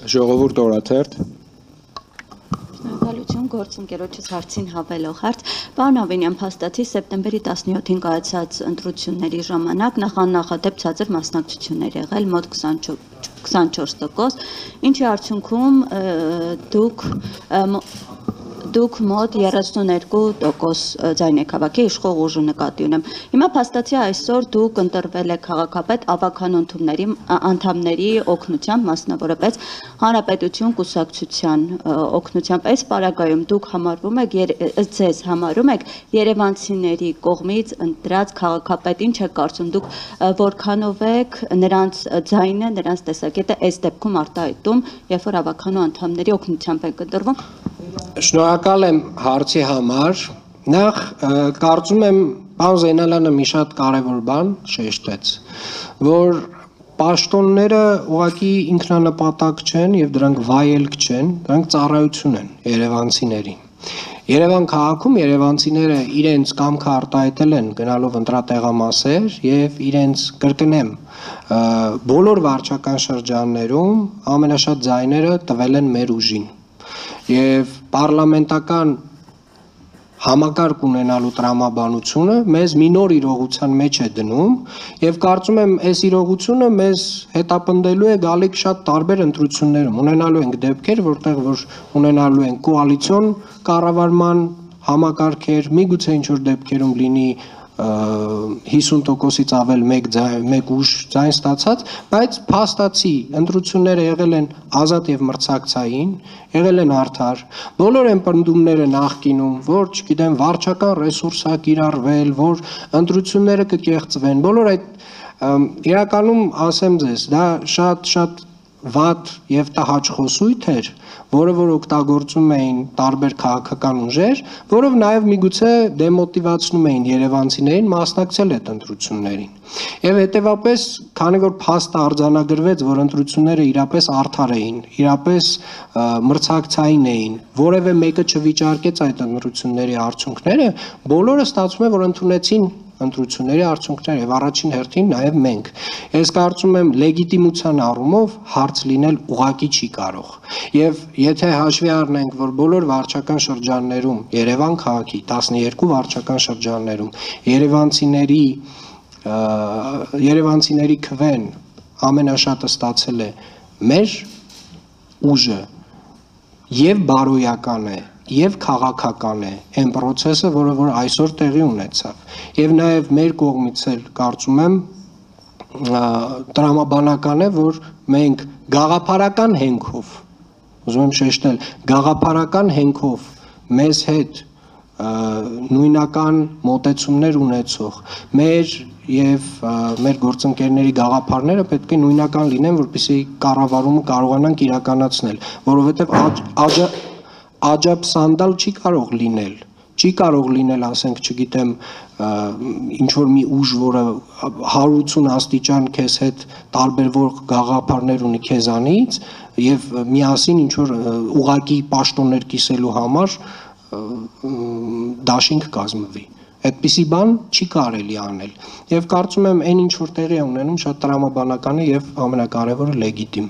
Ժողովուրդ օրաթերթ Շնորհակալություն գործընկերոջս հարցին հավելող հարց Պարոն Ավենյան փաստացի սեպտեմբերի 17-ին կայացած ընտրությունների ժամանակ նախադեպ ցածր մասնակցություններ եղել մոտ 24%, ինչի արդյունքում դուք մոտ 32% ձայն եք հավաքի իշխող ուժը նկատի ունեմ։ Հիմա փաստացի այսօր դուք ընտրվել եք քաղաքապետ ավագանու անդամների օգնությամբ, մասնավորապես Հանրապետություն կուսակցության օգնությամբ, այս պարագայում դուք ձեզ համարում եք երևանցիների կողմից ընտրած քաղաքապետ, ինչ եք կարծում դուք որքանով եք նրանց ձայնը, նրանց տեսակետը այս դեպքում արտահայտում, երբ որ ավագանու անդամների օգնությամբ եք ընտրվում։ Շնորհակալ եմ հարցի համար, նախ կարծում եմ պարոն Զեյնալյանը մի շատ կարևոր բան շեշտեց, որ պաշտոնները ուղղակի ինքնանպատակ չեն եւ դրանք վայելք չեն, դրանք ծառայություն են երևանցիներին։ Երևան քաղաքում երևանցիները իրենց կամքը արտահայտել են գնալով ընտրատեղամասեր եւ իրենց կրկնեմ բոլոր վարչական շրջաններում ամենաշատ ձայները տվել են մեր ուժին։ Եվ պարլամենտական համակարգ ունենալու տրամաբանությունը մեզ մի նոր իրողության մեջ է դնում եւ կարծում եմ այս իրողությունը մեզ հետապնդելու է գալիք շատ տարբեր ընտրություններում ունենալու ենք դեպքեր, որտեղ որ ունենալու են կոալիցիոն կառավարման համակարգեր, միգուցե ինչ որ դեպքերում լինի 50%-ից ավել մեկ ուժ ձայն ստացած, բայց փաստացի ընտրությունները եղել են ազատ եւ մրցակցային, եղել են արդար, բոլոր են պնդումները նախկինում, որ չգիտեմ վարչական ռեսուրս է կիրառվել, որ ընտրությունները կկեղծվեն, բոլոր այդ իրականում ասեմ ձեզ, դա շատ վատ եւ տհաճ խոսույթ էր, որը որ օգտագործում էին տարբեր քաղաքական ուժեր, որով նաեւ միգուցե դեմոտիվացնում էին երևանցիներին մասնակցել այդ ընտրություններին։ Եվ հետեւապես, քանի որ փաստը արձանագրվեց, որ ընտրությունները իրապես արդար էին, իրապես մրցակցային էին, որևէ մեկը չվիճարկեց այդ ընտրությունների արդյունքները, բոլորը ստացվում է, որ ընդունեցին ընտրությունների արդյունքները եւ առաջին հերթին նաեւ մենք։ Ես կարծում եմ լեգիտիմության առումով հարց լինել ուղղակի չի կարող։ Եվ եթե հաշվի առնենք, որ բոլոր վարչական շրջաններում Երևան քաղաքի 12 վարչական շրջաններում երևանցիների քվեն ամենաշատը ստացել է մեր ուժը եւ բարոյական է եւ քաղաքական է այն process-ը, որը որ այսօր տեղի ունեցավ։ Եվ նաեւ մեր կողմից էլ կարծում եմ տրամաբանական է, որ մենք գաղափարական հենքով, ուզում եմ շեշտել, գաղափարական հենքով մեզ հետ նույնական մոտեցումներ ունեցող մեր եւ մեր գործընկերների գաղափարները պետք է նույնական լինեն, որպեսզի կառավարումը կարողանանք իրականացնել, որովհետեւ աջապսանդալ չի կարող լինել, ասենք, չգիտեմ, ինչ որ մի ուժ, որը 180 աստիճան քեզ հետ տարբերվող գաղափարներ ունի քեզանից եւ միասին ինչ որ ուղակի պաշտոններ կիսելու համար դաշինք կազմվի։ Այդպիսի բան չի կարելի անել։ Եվ կարծում եմ այն ինչ որ տեղի է ունենում շատ տրամաբանական է եւ ամենակարևորը լեգիտիմ։